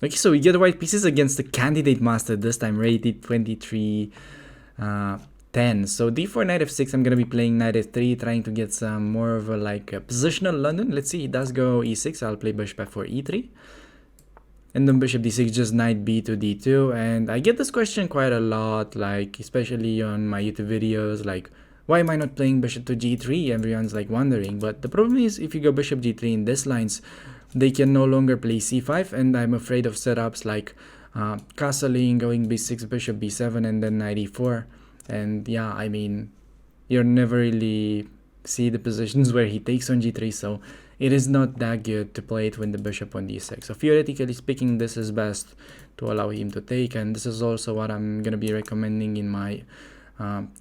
Okay, so we get white pieces against the candidate master, this time rated 23 10. So d4 knight f6, I'm gonna be playing knight f3, trying to get some more of a like a positional London. Let's see, he does go e6, I'll play bishop f4 e3. And then bishop d6, just knight b to d2. And I get this question quite a lot, like especially on my YouTube videos, like why am I not playing bishop to g3? Everyone's like wondering. But the problem is if you go bishop g3 in these lines, they can no longer play c5, and I'm afraid of setups like castling, going b6, bishop b7, and then knight e4. And yeah, I mean, you'll never really see the positions where he takes on g3, so it is not that good to play it when the bishop on d6. So theoretically speaking, this is best to allow him to take, and this is also what I'm gonna be recommending in my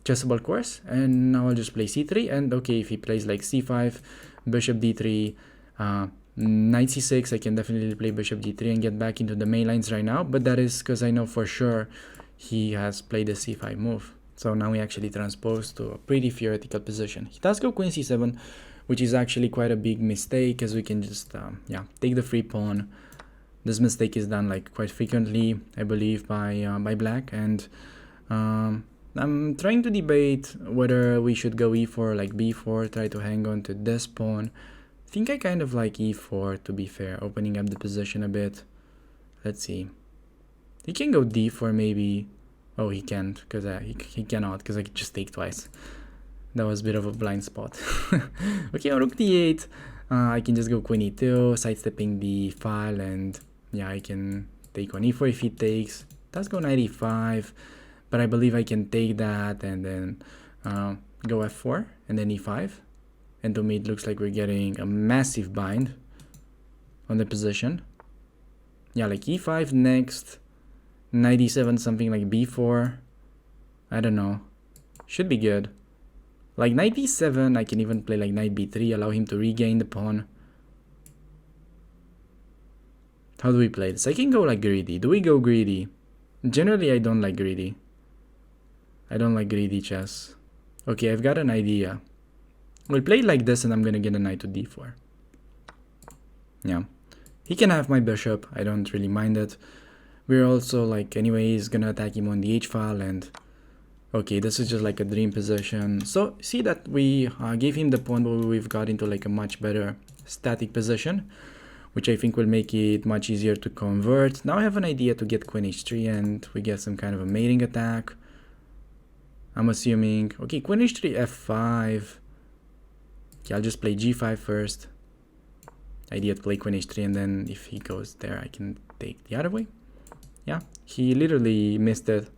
chessable course. And now I'll just play c3, and okay, if he plays like c5, bishop d3, knight c6, I can definitely play bishop d3 and get back into the main lines right now, but that is because I know for sure he has played the c5 move. So now we actually transpose to a pretty theoretical position. He does go queen c7, which is actually quite a big mistake, as we can just yeah, take the free pawn. This mistake is done like quite frequently, I believe, by black, and I'm trying to debate whether we should go e4, like b4, try to hang on to this pawn. I think I kind of like e4, to be fair, opening up the position a bit. Let's see. He can go d4 maybe. Oh, he can't, because he cannot, because I could just take twice. That was a bit of a blind spot. Okay, on rook d8, I can just go queen e2, sidestepping the file, and yeah, I can take on e4 if he takes. Does go knight e5, but I believe I can take that and then go f4 and then e5. And to me, it looks like we're getting a massive bind on the position. Yeah, like e5 next, knight e7, something like b4. I don't know. Should be good. Like knight d7, I can even play like knight b3, allow him to regain the pawn. How do we play this? I can go like greedy. Do we go greedy? Generally, I don't like greedy. I don't like greedy chess. Okay, I've got an idea. We'll play it like this, and I'm gonna get a knight to d4. Yeah. He can have my bishop. I don't really mind it. We're also like, anyways, gonna attack him on the h file, and okay, this is just like a dream position. So see that we gave him the pawn, but we've got into like a much better static position, which I think will make it much easier to convert. Now I have an idea to get queen h3, and we get some kind of a mating attack. I'm assuming, okay, queen h3, f5. Okay, I'll just play g5 first. Idea to play queen h3, and then if he goes there, I can take the other way. Yeah, he literally missed it.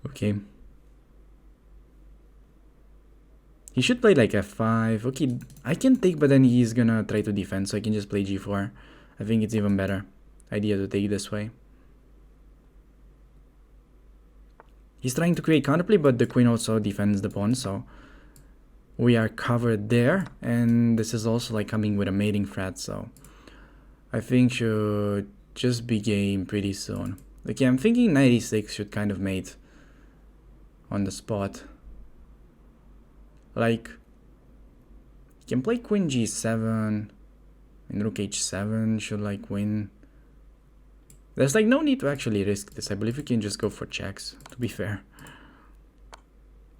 Okay. He should play like f5. Okay, I can take, but then he's gonna try to defend, so I can just play g4. I think it's even better idea to take this way. He's trying to create counterplay, but the queen also defends the pawn, so we are covered there. And this is also like coming with a mating threat, so I think should just be game pretty soon. Okay, I'm thinking knight e6 should kind of mate on the spot. Like, you can play queen g7 and rook h7 should like win. There's like no need to actually risk this. I believe we can just go for checks, to be fair.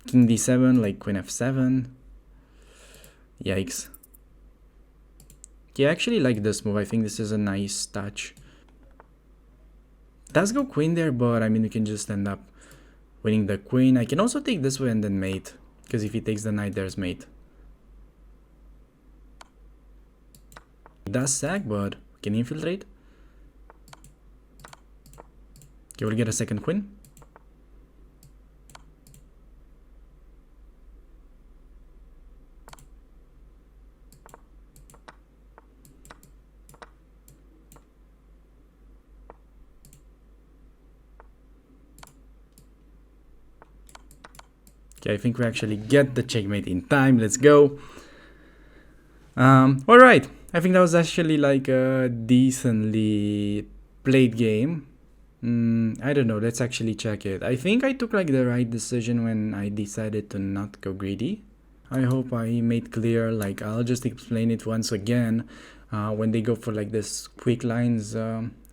King d7, like queen f7. Yikes. Yeah, I actually like this move. I think this is a nice touch. Does go queen there, but I mean, we can just end up winning the queen. I can also take this way and then mate, because if he takes the knight, there's mate. He does sack, but we can infiltrate. Okay, we'll get a second queen. Okay, I think we actually get the checkmate in time. Let's go. Alright, I think that was actually like a decently played game. I don't know, let's actually check it. I think I took like the right decision when I decided to not go greedy. I hope I made clear, like I'll just explain it once again. when they go for like this quick lines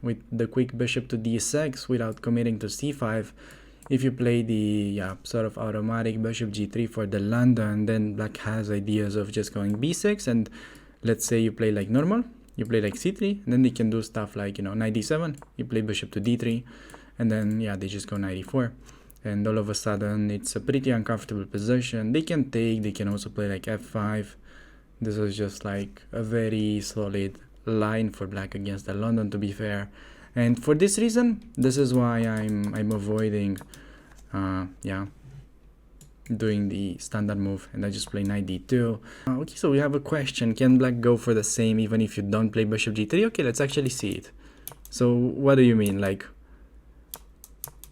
with the quick bishop to d6 without committing to c5. If you play the sort of automatic bishop g3 for the London, then black has ideas of just going b6, and let's say you play like normal, you play like c3, and then they can do stuff like, you know, knight d7, you play bishop to d3, and then they just go knight e4, and all of a sudden it's a pretty uncomfortable position. They can take, they can also play like f5. This is just like a very solid line for black against the London, to be fair. And for this reason, this is why I'm avoiding doing the standard move, and I just play knight d2. Okay, so we have a question: can black go for the same even if you don't play bishop g3? Okay, let's actually see it. So what do you mean? Like,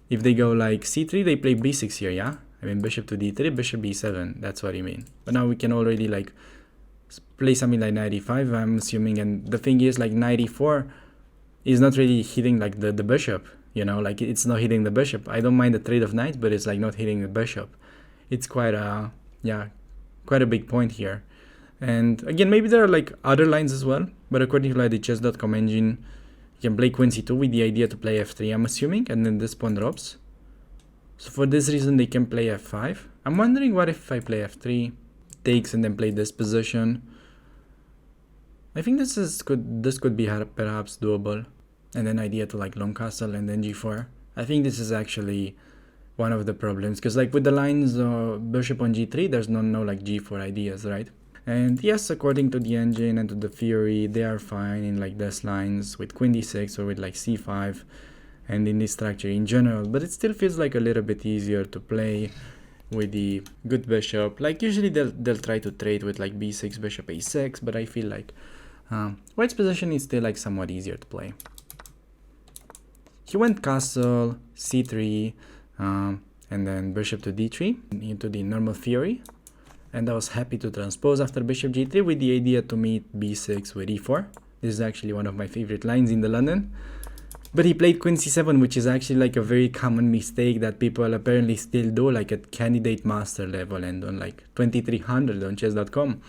if they go like c3, they play b6 here, yeah? I mean bishop to d3, bishop b7, that's what you mean. But now we can already like play something like knight e5, I'm assuming, and the thing is like knight e4 is not really hitting like the bishop, you know, like it's not hitting the bishop. I don't mind the trade of knights, but it's like not hitting the bishop. It's quite a quite a big point here. And again, maybe there are like other lines as well, but according to like the chess.com engine, you can play queen c2 with the idea to play f3, I'm assuming, and then this pawn drops. So for this reason they can play f5. I'm wondering what if I play f3, takes, and then play this position. I think this could be perhaps doable. And then idea to like long castle and then g4. I think this is actually one of the problems, because like with the lines bishop on g3, there's no like g4 ideas, right? And yes, according to the engine and to the theory, they are fine in like these lines with queen d6 or with like c5 and in this structure in general, but it still feels like a little bit easier to play with the good bishop. Like usually they'll try to trade with like b6, bishop a6, but I feel like white's position is still like somewhat easier to play. He went castle, c3, and then bishop to d3 into the normal theory. And I was happy to transpose after bishop g3 with the idea to meet b6 with e4. This is actually one of my favorite lines in the London. But he played queen c7, which is actually like a very common mistake that people apparently still do, like at candidate master level and on like 2300 on chess.com,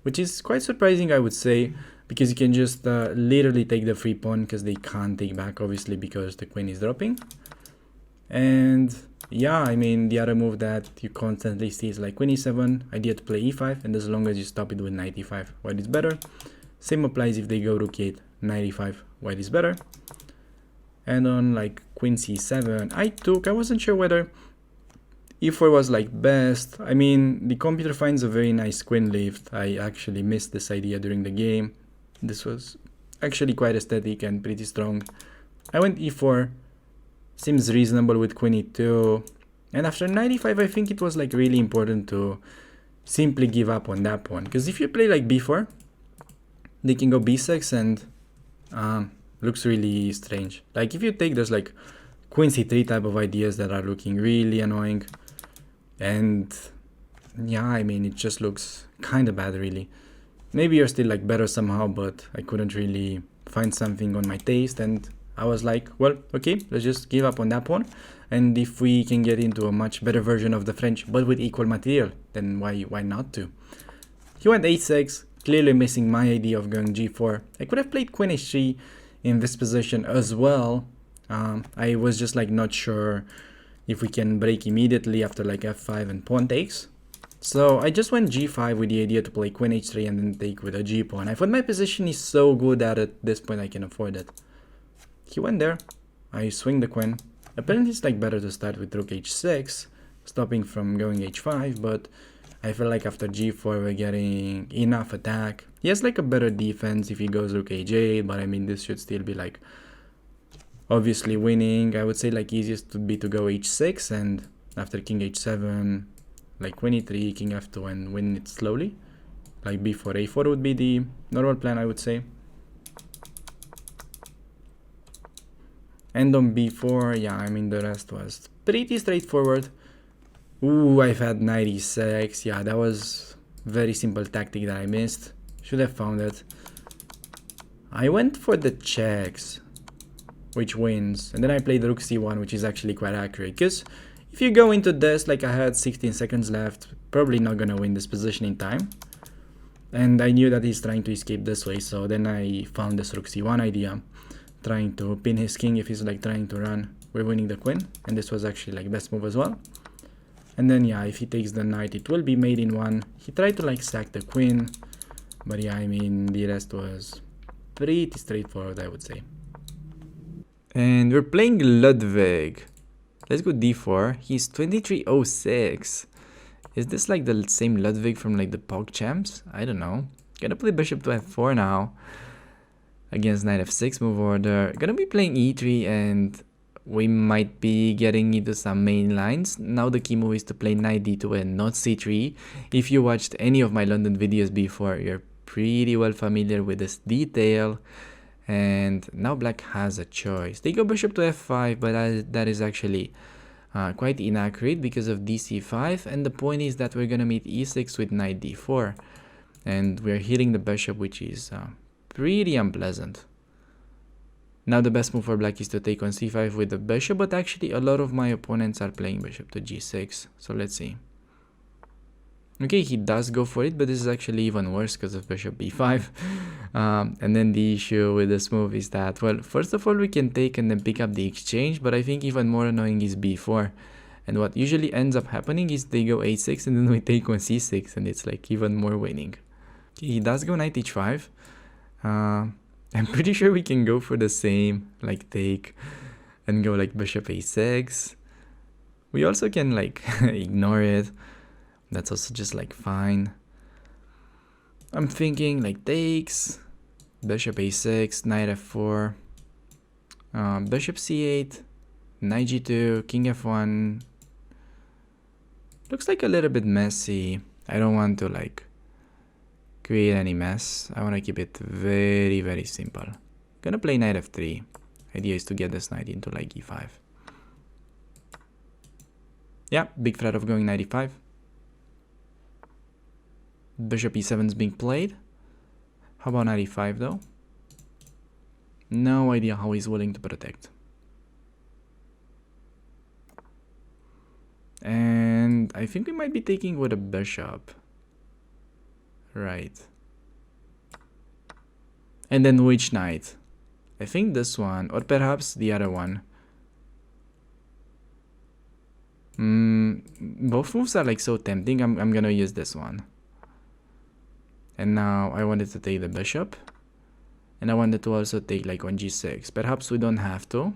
which is quite surprising, I would say, because you can just literally take the free pawn, because they can't take back, obviously, because the queen is dropping. And yeah, I mean, the other move that you constantly see is like queen e7, idea to play e5, and as long as you stop it with knight e5, white is better. Same applies if they go rook 8, knight e5, white is better. And on like queen c7, I wasn't sure whether e4 was like best. I mean, the computer finds a very nice queen lift. I actually missed this idea during the game. This was actually quite aesthetic and pretty strong. I went e4, seems reasonable with queen e2. And after knight e5, I think it was like really important to simply give up on that pawn. Because if you play like b4, they can go b6 and looks really strange. Like if you take, there's like queen c3 type of ideas that are looking really annoying. And yeah, I mean, it just looks kind of bad, really. Maybe you're still like better somehow, but I couldn't really find something on my taste, and I was like, well, okay, let's just give up on that pawn, and if we can get into a much better version of the French but with equal material, then why not to? He went a6, clearly missing my idea of going g4. I could have played queen h3 in this position as well. I was just like not sure if we can break immediately after like f5 and pawn takes. So I just went g5 with the idea to play queen h3 and then take with a g pawn. I thought my position is so good that at this point I can afford it. He went there, I swing the queen. Apparently it's like better to start with rook h6, stopping from going h5, but I feel like after g4 we're getting enough attack. He has like a better defense if he goes rook h8, but I mean this should still be like obviously winning. I would say like easiest would be to go h6 and after king h7 like queen e3, king f2 and win it slowly. Like b4, a4 would be the normal plan, I would say. And on b4, yeah, I mean the rest was pretty straightforward. Ooh, I've had knight e6. Yeah, that was very simple tactic that I missed. Should have found it. I went for the checks, which wins, and then I played rook c1, which is actually quite accurate, because if you go into this, like I had 16 seconds left, probably not gonna win this position in time. And I knew that he's trying to escape this way, so then I found this rook c1 idea, trying to pin his king if he's like trying to run. We're winning the queen, and this was actually like best move as well. And then yeah, if he takes the knight, it will be mate in one. He tried to like sack the queen, but yeah, I mean, the rest was pretty straightforward, I would say. And we're playing Ludwig. Let's go d4. He's 2306. Is this like the same Ludwig from like the Pog champs? I don't know. Gonna play bishop to f4 now against knight f6 move order. Gonna be playing e3, and we might be getting into some main lines. Now the key move is to play knight d2 and not c3. If you watched any of my London videos before, you're pretty well familiar with this detail. And now black has a choice. They go bishop to f5, but that is actually quite inaccurate because of dc5. And the point is that we're gonna meet e6 with knight d4, and we're hitting the bishop, which is pretty unpleasant. Now the best move for black is to take on c5 with the bishop, but actually a lot of my opponents are playing bishop to g6. So let's see. Okay, he does go for it, but this is actually even worse because of bishop b5. And then the issue with this move is that, well, first of all, we can take and then pick up the exchange, but I think even more annoying is b4. And what usually ends up happening is they go a6 and then we take on c6, and it's like even more winning. Okay, he does go knight h5. I'm pretty sure we can go for the same, like take and go like bishop a6. We also can like ignore it. That's also just like fine. I'm thinking like takes, bishop a6, knight f4, bishop c8, knight g2, king f1. Looks like a little bit messy. I don't want to like create any mess. I want to keep it very, very simple. Gonna play knight f3. Idea is to get this knight into like e5. Yeah, big threat of going knight e5. Bishop e7 is being played. How about knight e5 though? No idea how he's willing to protect. And I think we might be taking with a bishop. Right. And then which knight? I think this one, or perhaps the other one. Both moves are like so tempting. I'm gonna use this one. And now I wanted to take the bishop, and I wanted to also take like on g6. Perhaps we don't have to.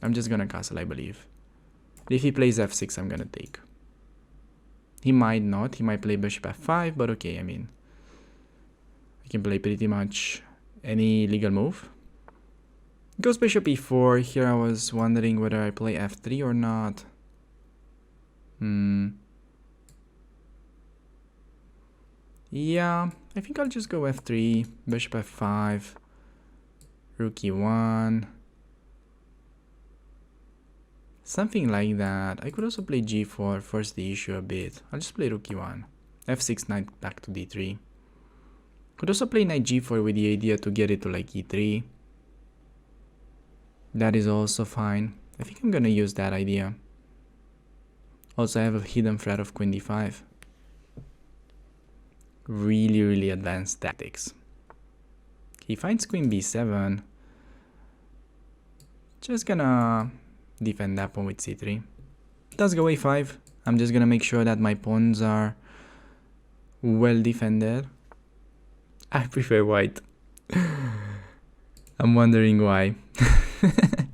I'm just gonna castle, I believe. If he plays f6, I'm gonna take. He might not. He might play bishop f5, but okay, I mean, I can play pretty much any legal move. Goes bishop e4. Here I was wondering whether I play f3 or not. Yeah, I think I'll just go f3, bishop f5, rook e1. Something like that. I could also play g4, force the issue a bit. I'll just play rook e1. f6, knight back to d3. Could also play knight g4 with the idea to get it to like e3. That is also fine. I think I'm gonna use that idea. Also, I have a hidden threat of queen d5. Really, really advanced tactics. He finds queen b7. Just gonna defend that pawn with c3. Does go a5. I'm just gonna make sure that my pawns are well defended. I prefer white. I'm wondering why.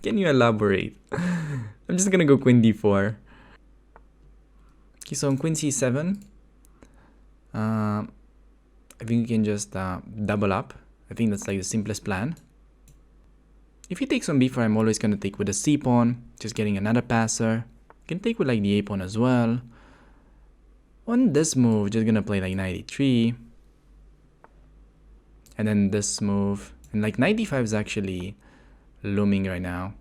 Can you elaborate? I'm just gonna go queen d4. Okay, so on queen c7, I think we can just double up. I think that's like the simplest plan. If he takes on b4, I'm always gonna take with the c pawn, just getting another passer. Can take with like the a pawn as well. On this move, just gonna play like knight e3. And then this move, and like knight d5 is actually looming right now.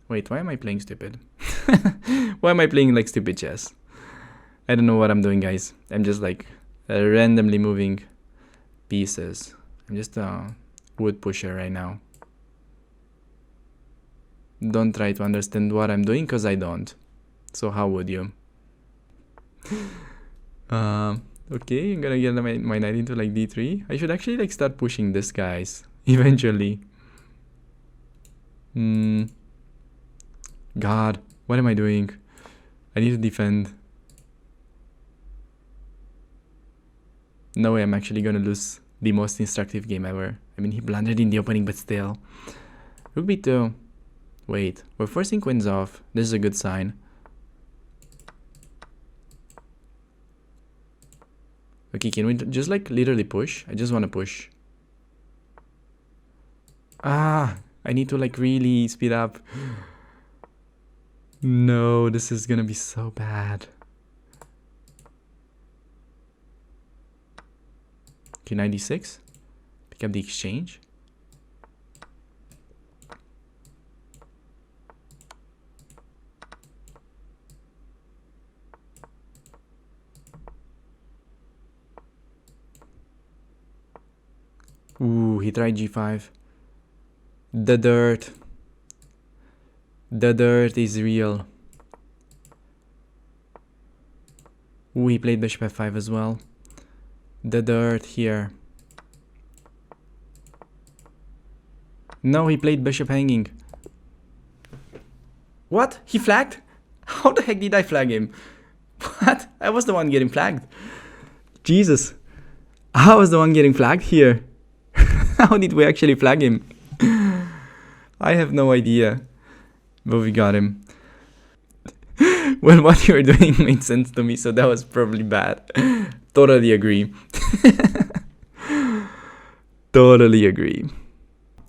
Wait, why am I playing stupid? Why am I playing like stupid chess? I don't know what I'm doing, guys. I'm just like randomly moving pieces. I'm just a wood pusher right now. Don't try to understand what I'm doing, because I don't. So how would you? Okay, I'm gonna get my knight into like d3. I should actually like start pushing this, guys, eventually. God, what am I doing? I need to defend. No way I'm actually gonna lose the most instructive game ever. I mean, he blundered in the opening, but still. Rook b2. Wait, we're forcing queens off. This is a good sign. Okay, can we just like literally push? I just want to push. Ah, I need to like really speed up. No, this is gonna be so bad. Okay, 96. Pick up the exchange. Ooh, he tried g5. The dirt. The dirt is real. Ooh, he played bishop f5 as well. The dirt here. No, he played bishop hanging. What? He flagged? How the heck did I flag him? What? I was the one getting flagged. Jesus. I was the one getting flagged here. How did we actually flag him? I have no idea. But we got him. Well, what you were doing made sense to me, so that was probably bad. Totally agree. Totally agree.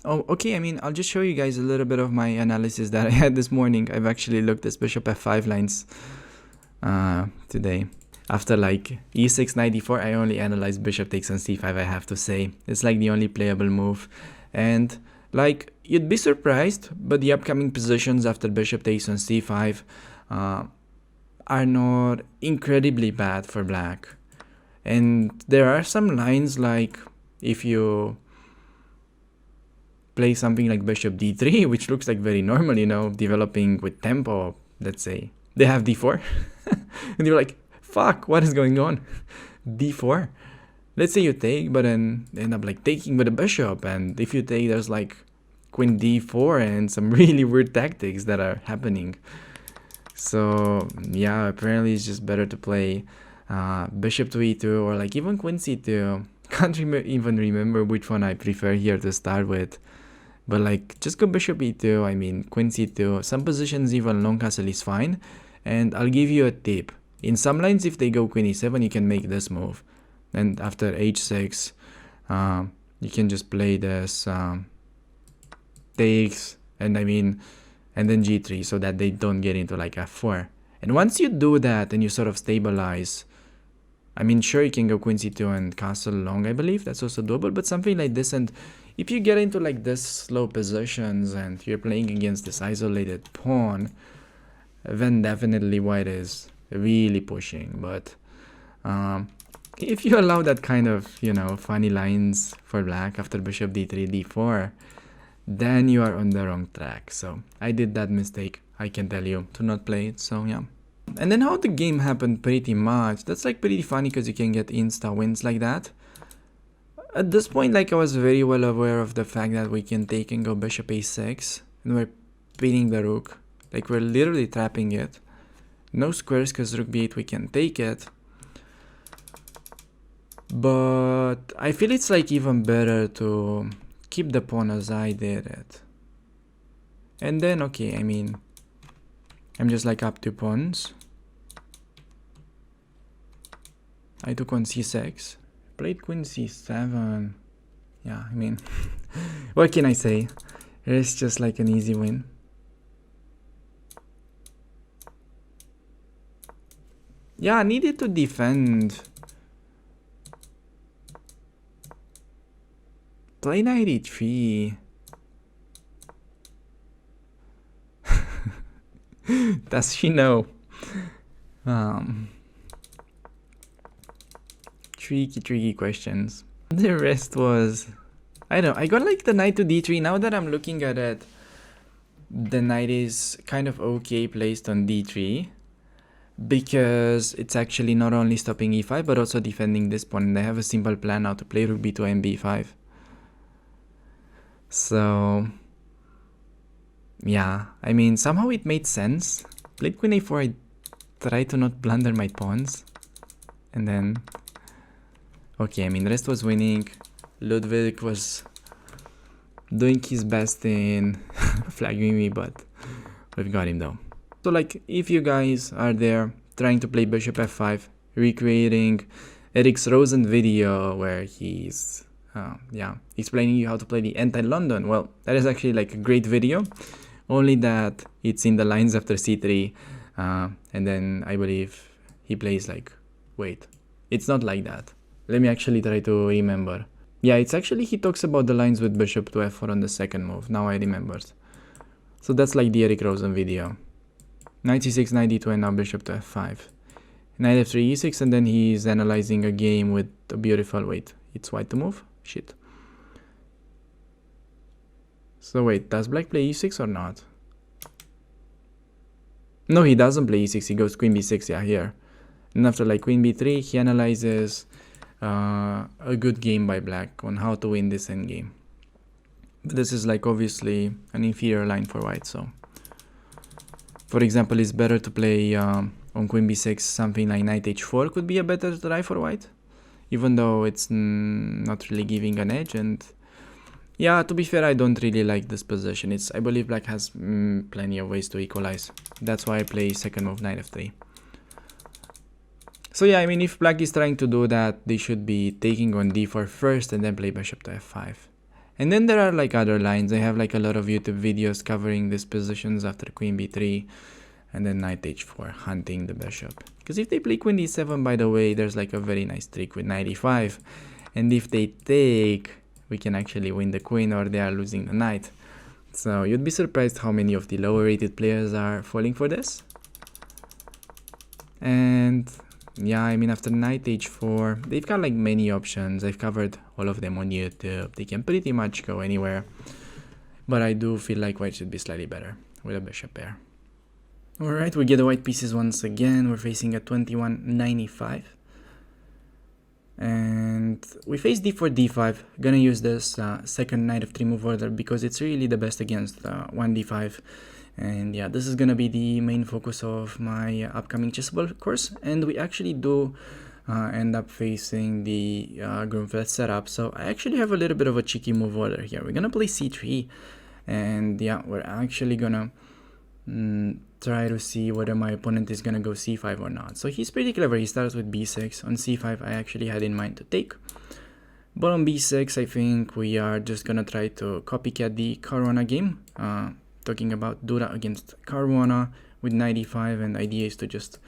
Oh, okay, I mean, I'll just show you guys a little bit of my analysis that I had this morning. I've actually looked at bishop f5 lines today. After like e6, knight d4, I only analyzed bishop takes on c5, I have to say. It's like the only playable move. And like, you'd be surprised, but the upcoming positions after bishop takes on c5 are not incredibly bad for black. And there are some lines like if you play something like bishop d3, which looks like very normal, you know, developing with tempo, let's say. They have d4. And you're like, fuck, what is going on? d4. Let's say you take, but then end up like taking with a bishop. And if you take, there's like queen d4 and some really weird tactics that are happening. So yeah, apparently it's just better to play bishop to e2 or like even queen c2. Can't even remember which one I prefer here to start with. But like, just go bishop e2, I mean queen c2. Some positions even long castle is fine. And I'll give you a tip. In some lines, if they go queen e7, you can make this move. And after h6, you can just play this takes, and I mean, and then g3, so that they don't get into like f4. And once you do that and you sort of stabilize, I mean, sure, you can go queen c2 and castle long, I believe. That's also doable, but something like this. And if you get into like this slow positions and you're playing against this isolated pawn, then definitely white is really pushing. But if you allow that kind of, you know, funny lines for black after bishop d3, d4, then you are on the wrong track. So I did that mistake, I can tell you, to not play it. So yeah. And then how the game happened pretty much, that's like pretty funny because you can get insta wins like that. At this point, like, I was very well aware of the fact that we can take and go bishop a6 and we're pinning the rook. Like, we're literally trapping it. No squares because rook b8 we can take it. But I feel it's like even better to keep the pawn as I did it. And then, okay, I mean, I'm just like up 2 pawns. I took on c6. Played queen c7. Yeah, I mean, what can I say? It's just like an easy win. Yeah, I needed to defend. Play knight e3. Does she know? Tricky questions. The rest was, I don't know, I got like the knight to d3. Now that I'm looking at it, the knight is kind of okay placed on d3. because it's actually not only stopping e5 but also defending this pawn, and I have a simple plan how to play rook b2 and b5. So yeah, I mean, somehow it made sense. Played queen a4, I tried to not blunder my pawns, and then okay, I mean, the rest was winning. Ludwig was doing his best in flagging me, but we've got him though. So like, if you guys are there trying to play bishop f5, recreating Eric's Rosen video where he's explaining you how to play the anti-London, well, that is actually like a great video, only that it's in the lines after c3, and then I believe he plays like, wait, it's not like that. Let me actually try to remember. Yeah, it's actually, he talks about the lines with bishop to f4 on the second move. Now I remembered. So that's like the Eric Rosen video. Knight c6, knight d2, and now bishop to f5. Knight f3, e6, and then he's analyzing a game with a beautiful, wait, it's white to move? Shit. So wait, does black play e6 or not? No, he doesn't play e6, he goes queen b6, yeah, here. And after like queen b3, he analyzes a good game by black on how to win this endgame. But this is like obviously an inferior line for white, so for example, it's better to play on queen b6 something like knight h4 could be a better try for white, even though it's not really giving an edge. And yeah, to be fair, I don't really like this position. I believe black has plenty of ways to equalize. That's why I play second move knight f3. So yeah, I mean, if black is trying to do that, they should be taking on d4 first and then play bishop to f5. And then there are like other lines. I have like a lot of YouTube videos covering these positions after queen b3 and then knight h4, hunting the bishop. Because if they play queen d7, by the way, there's like a very nice trick with knight e5. And if they take, we can actually win the queen, or they are losing the knight. So you'd be surprised how many of the lower rated players are falling for this. And yeah, I mean, after knight h4, they've got like many options. I've covered all of them on YouTube. They can pretty much go anywhere. But I do feel like white should be slightly better with a bishop pair. Alright, we get the white pieces once again. We're facing a 21.95. And we face d4, d5. Gonna use this second knight f3 move order because it's really the best against 1d5. And yeah, this is gonna be the main focus of my upcoming chessable course. And we actually do end up facing the Grunfeld setup. So I actually have a little bit of a cheeky move order here. We're gonna play c3, and yeah, we're actually gonna try to see whether my opponent is gonna go c5 or not. So he's pretty clever. He starts with b6. On c5, I actually had in mind to take. But on b6, I think we are just gonna try to copycat the Caruana game. Talking about Duda against Caruana with knight e5, and the idea is to just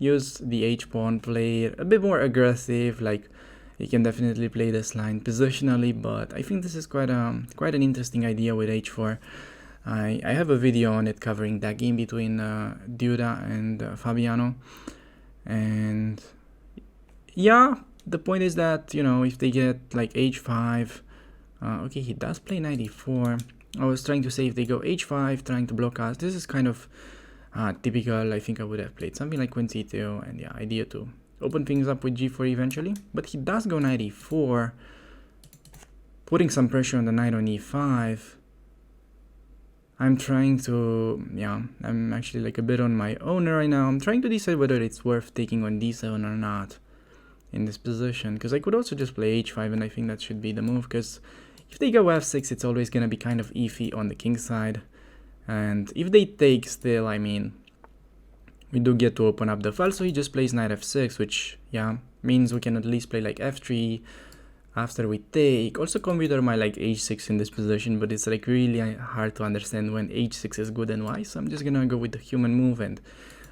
use the h-pawn, play a bit more aggressive. Like, you can definitely play this line positionally, but I think this is quite an interesting idea with h4. I have a video on it covering that game between Duda and Fabiano. And yeah, the point is that, you know, if they get like h5, okay, he does play knight e4. I was trying to say if they go h5, trying to block us. This is kind of typical. I think I would have played something like queen c2, and yeah, idea to open things up with g4 eventually. But he does go knight e4, putting some pressure on the knight on e5. I'm trying to, I'm actually like a bit on my own right now. I'm trying to decide whether it's worth taking on d7 or not in this position, because I could also just play h5, and I think that should be the move, because if they go f6, it's always going to be kind of iffy on the king side. And if they take still, I mean, we do get to open up the file. So he just plays knight f6, which, yeah, means we can at least play like f3 after we take. Also consider my like h6 in this position, but it's like really hard to understand when h6 is good and why. So I'm just going to go with the human move, and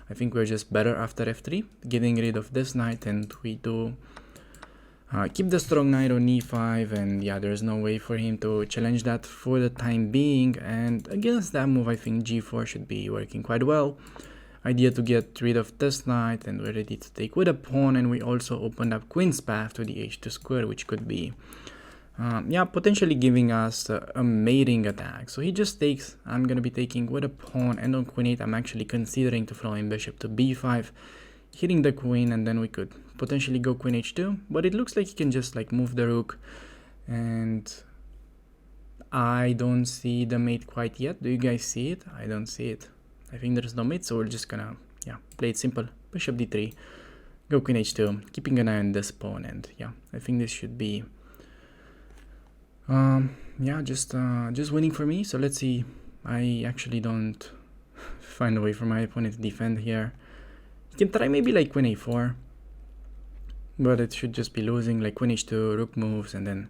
I think we're just better after f3, getting rid of this knight, and we do keep the strong knight on e5, and yeah, there's no way for him to challenge that for the time being. And against that move, I think g4 should be working quite well. Idea to get rid of this knight, and we're ready to take with a pawn, and we also opened up queen's path to the h2 square, which could be yeah, potentially giving us a mating attack. So he just takes. I'm gonna be taking with a pawn, and on queen 8 I'm actually considering to throw in bishop to b5, hitting the queen, and then we could potentially go queen h2, but it looks like he can just like move the rook, and I don't see the mate quite yet. Do you guys see it? I don't see it. I think there's no mate, so we're just gonna, yeah, play it simple. Bishop d3, go queen h2, keeping an eye on this pawn, and yeah, I think this should be, yeah, just winning for me. So let's see. I actually don't find a way for my opponent to defend here. He can try maybe like queen a4, but it should just be losing. Like queen h2, rook moves, and then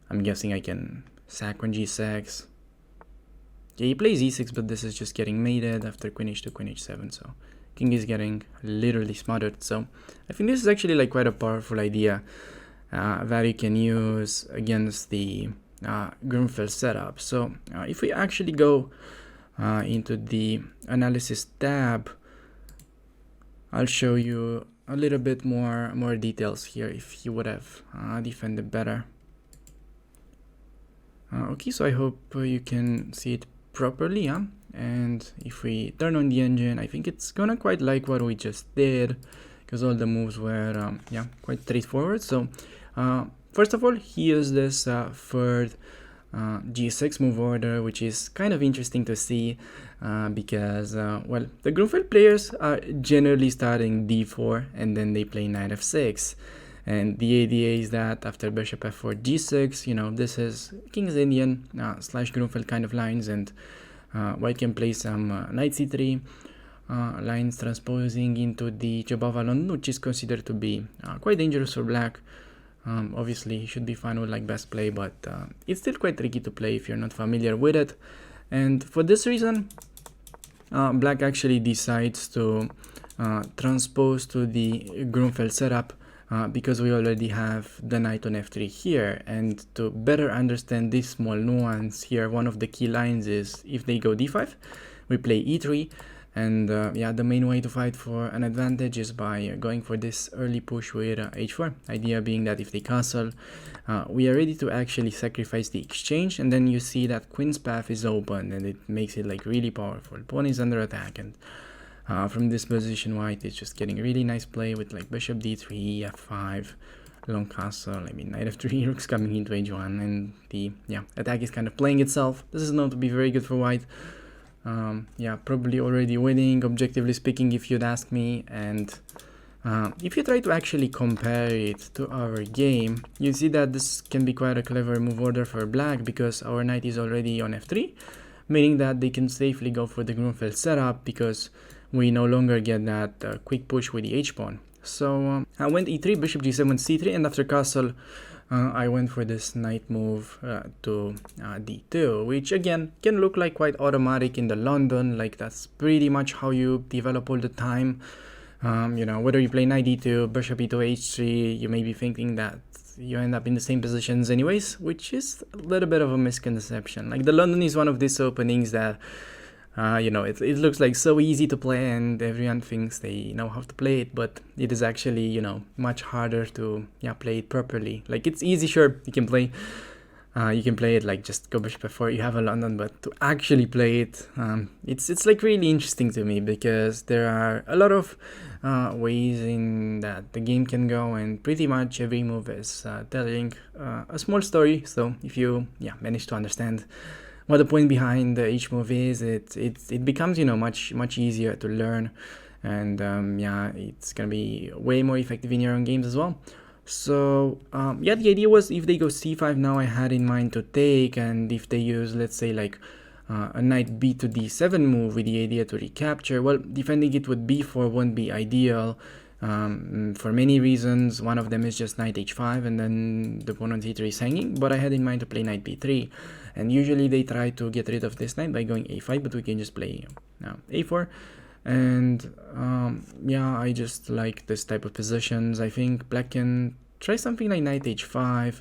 I'm guessing I can sack on g6. Yeah, he plays e6, but this is just getting mated after queen h2, queen h7, so king is getting literally smothered. So I think this is actually like quite a powerful idea that you can use against the Grunfeld setup. So if we actually go into the analysis tab, I'll show you a little bit more details here if he would have defended better. Okay, so I hope you can see it properly, huh? And if we turn on the engine, I think it's gonna quite like what we just did, because all the moves were yeah, quite straightforward. So first of all, he used this third g6 move order, which is kind of interesting to see because well, the Grunfeld players are generally starting d4 and then they play knight f6. And the idea is that after bishop f4 g6, you know, this is King's Indian slash Grunfeld kind of lines, and white can play some knight c3 lines transposing into the Jobava London, which is considered to be quite dangerous for black. Obviously, he should be fine with like best play, but it's still quite tricky to play if you're not familiar with it. And for this reason, black actually decides to transpose to the Grunfeld setup because we already have the knight on f3 here. And to better understand this small nuance here, one of the key lines is if they go d5, we play e3. And yeah, the main way to fight for an advantage is by going for this early push with h4. Idea being that if they castle, we are ready to actually sacrifice the exchange, and then you see that queen's path is open, and it makes it like really powerful. Pawn is under attack, and from this position, white is just getting really nice play with like bishop d3, f5, long castle. I mean, knight f3, rook's coming into h1, and the attack is kind of playing itself. This is known to be very good for white. Yeah, probably already winning, objectively speaking, if you'd ask me. And if you try to actually compare it to our game, you see that this can be quite a clever move order for black, because our knight is already on f3, meaning that they can safely go for the Grunfeld setup because we no longer get that quick push with the h-pawn. So I went e3, bishop g7, c3, and after castle I went for this knight move to d2, which again can look like quite automatic in the London, like that's pretty much how you develop all the time. You know, whether you play knight d2, bishop e2, h3, you may be thinking that you end up in the same positions anyways, which is a little bit of a misconception. Like the London is one of these openings that you know, it looks like so easy to play and everyone thinks they know how to play it, but it is actually, you know, much harder to play it properly. Like it's easy, sure, you can play it like just go bishop f4, you have a London, but to actually play it, it's like really interesting to me, because there are a lot of ways in that the game can go, and pretty much every move is telling a small story. So if you manage to understand what the point behind each move is, it becomes, you know, much easier to learn, and yeah, it's gonna be way more effective in your own games as well. So yeah, the idea was if they go c5 now, I had in mind to take, and if they use, let's say, like a knight b to d7 move with the idea to recapture, well, defending it with b4 won't be ideal for many reasons. One of them is just knight h5 and then the pawn on c3 is hanging, but I had in mind to play knight b3, and usually they try to get rid of this knight by going a5, but we can just play a4. And yeah, I just like this type of positions. I think black can try something like knight h5,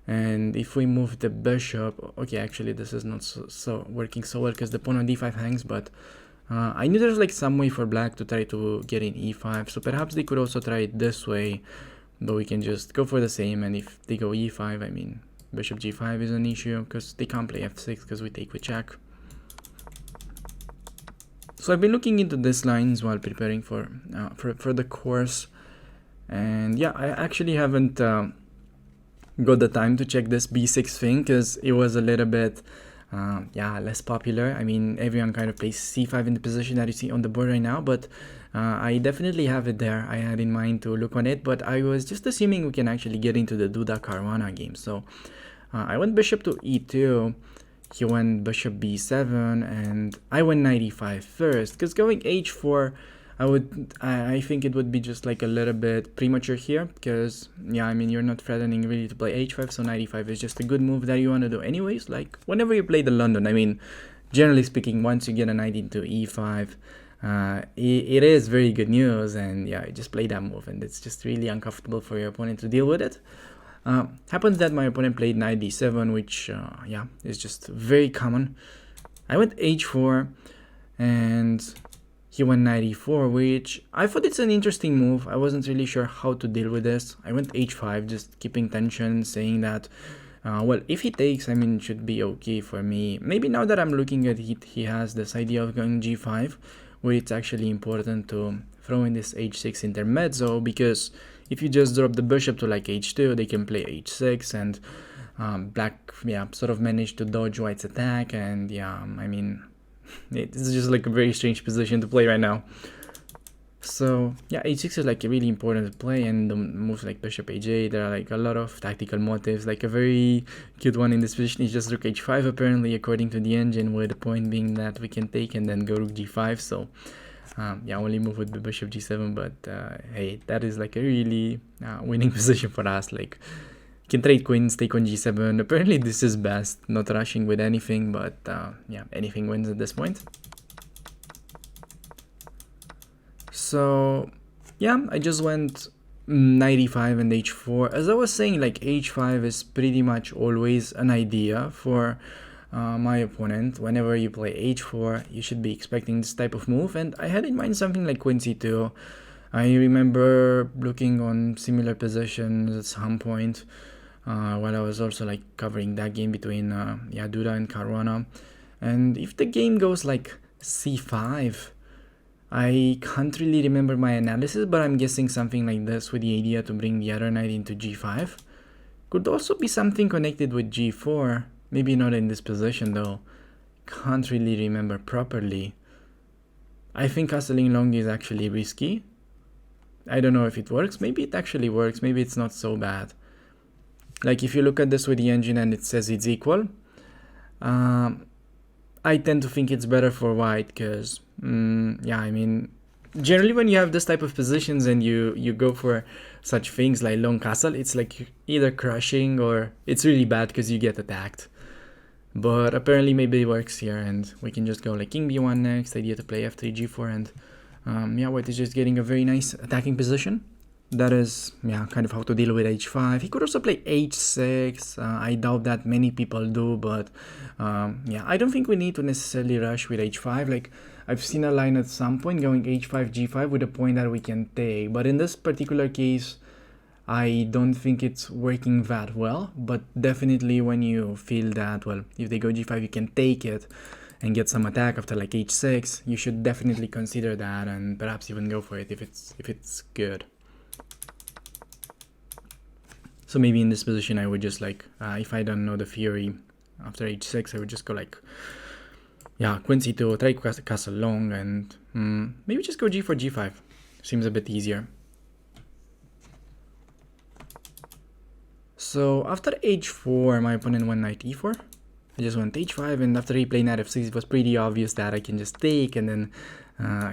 and if we move the bishop, okay, actually this is not so working so well because the pawn on d5 hangs, but I knew there's like some way for black to try to get in e5, so perhaps they could also try it this way, But we can just go for the same, and if they go e5, I mean, bishop g5 is an issue, because they can't play f6 because we take with check. So I've been looking into these lines while preparing for the course, and yeah, I actually haven't got the time to check this b6 thing, because it was a little bit less popular. I mean, everyone kind of plays c5 in the position that you see on the board right now, but I definitely have it there. I had in mind to look on it, but I was just assuming we can actually get into the Duda Caruana game. So I went bishop to e2, he went bishop b7, and I went knight e5 first, because going h4, I think it would be just like a little bit premature here, because yeah, I mean, you're not threatening really to play h5, so knight e5 is just a good move that you want to do anyways. Like whenever you play the London, I mean, generally speaking, once you get a knight into e5, it is very good news, and yeah, you just play that move, and it's just really uncomfortable for your opponent to deal with it. Happens that my opponent played knight d7, which yeah, is just very common. I went h4, and he went knight e4, which I thought it's an interesting move. I wasn't really sure how to deal with this. I went h5, just keeping tension, saying that well, if he takes, I mean, it should be okay for me. Maybe now that I'm looking at it, he has this idea of going g5, where it's actually important to throw in this h6 intermezzo, because if you just drop the bishop to like h2, they can play h6, and black, yeah, sort of managed to dodge white's attack, and yeah, I mean, it's just like a very strange position to play right now. So yeah, h6 is like really important to play, and the moves like bishop h8, there are like a lot of tactical motives. Like a very cute one in this position is just rook h5 apparently, according to the engine, with the point being that we can take and then go rook g5. So yeah, only move with the bishop g7, but hey, that is like a really winning position for us. Like, can trade queens, take on g7. Apparently this is best, not rushing with anything, but yeah, anything wins at this point. So yeah, I just went knight e5 and h4. As I was saying, like h5 is pretty much always an idea for my opponent. Whenever you play h4, you should be expecting this type of move, and I had in mind something like queen c2. I remember looking on similar positions at some point while I was also like covering that game between yeah, Duda and Caruana. And if the game goes like c5, I can't really remember my analysis, but I'm guessing something like this, with the idea to bring the other knight into g5. Could also be something connected with g4, maybe not in this position though. Can't really remember properly. I think castling long is actually risky. I don't know if it works. Maybe it actually works, maybe it's not so bad. Like if you look at this with the engine and it says it's equal, I tend to think it's better for white, because yeah, I mean, generally when you have this type of positions and you go for such things like long castle, it's like either crushing or it's really bad because you get attacked. But apparently maybe it works here, and we can just go like king b1 next, idea to play f3 g4, and yeah, white is just getting a very nice attacking position. That is, yeah, kind of how to deal with h5. He could also play h6. I doubt that many people do, but yeah, I don't think we need to necessarily rush with h5. Like, I've seen a line at some point going h5, g5 with a point that we can take, but in this particular case, I don't think it's working that well. But definitely when you feel that, well, if they go g5, you can take it and get some attack after like h6, you should definitely consider that, and perhaps even go for it if it's good. So maybe in this position I would just like, if I don't know the theory, after h6 I would just go like, yeah, queen c2, try castle long, and maybe just go g4, g5. Seems a bit easier. So after h4, my opponent went knight e4. I just went h5, and after he played knight f6, it was pretty obvious that I can just take and then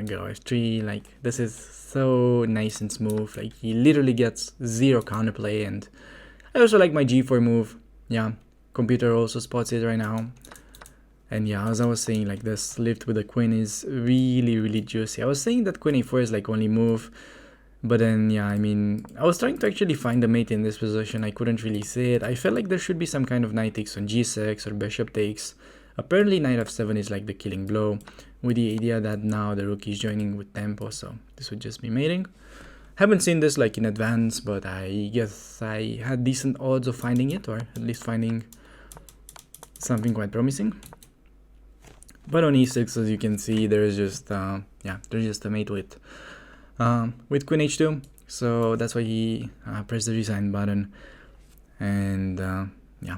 go f3. Like, this is so nice and smooth. Like, he literally gets zero counterplay, and I also like my g4 move. Yeah, computer also spots it right now. And yeah, as I was saying, like, this lift with the queen is really, really juicy. I was saying that queen a4 is like only move, but then yeah, I mean, I was trying to actually find a mate in this position. I couldn't really see it. I felt like there should be some kind of knight takes on g6 or bishop takes. Apparently knight f7 is like the killing blow, with the idea that now the rook is joining with tempo, so this would just be mating. Haven't seen this like in advance, but I guess I had decent odds of finding it, or at least finding something quite promising. But on e6, as you can see, there's just there's just a mate with queen h2. So that's why he pressed the resign button, and yeah,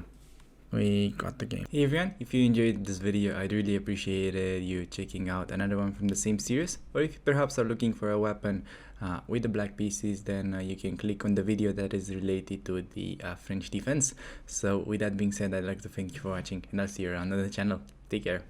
we got the game. Hey everyone, if you enjoyed this video, I'd really appreciate you checking out another one from the same series. Or if you perhaps are looking for a weapon with the black pieces, then you can click on the video that is related to the French defense. So with that being said, I'd like to thank you for watching, and I'll see you around on the channel. Take care.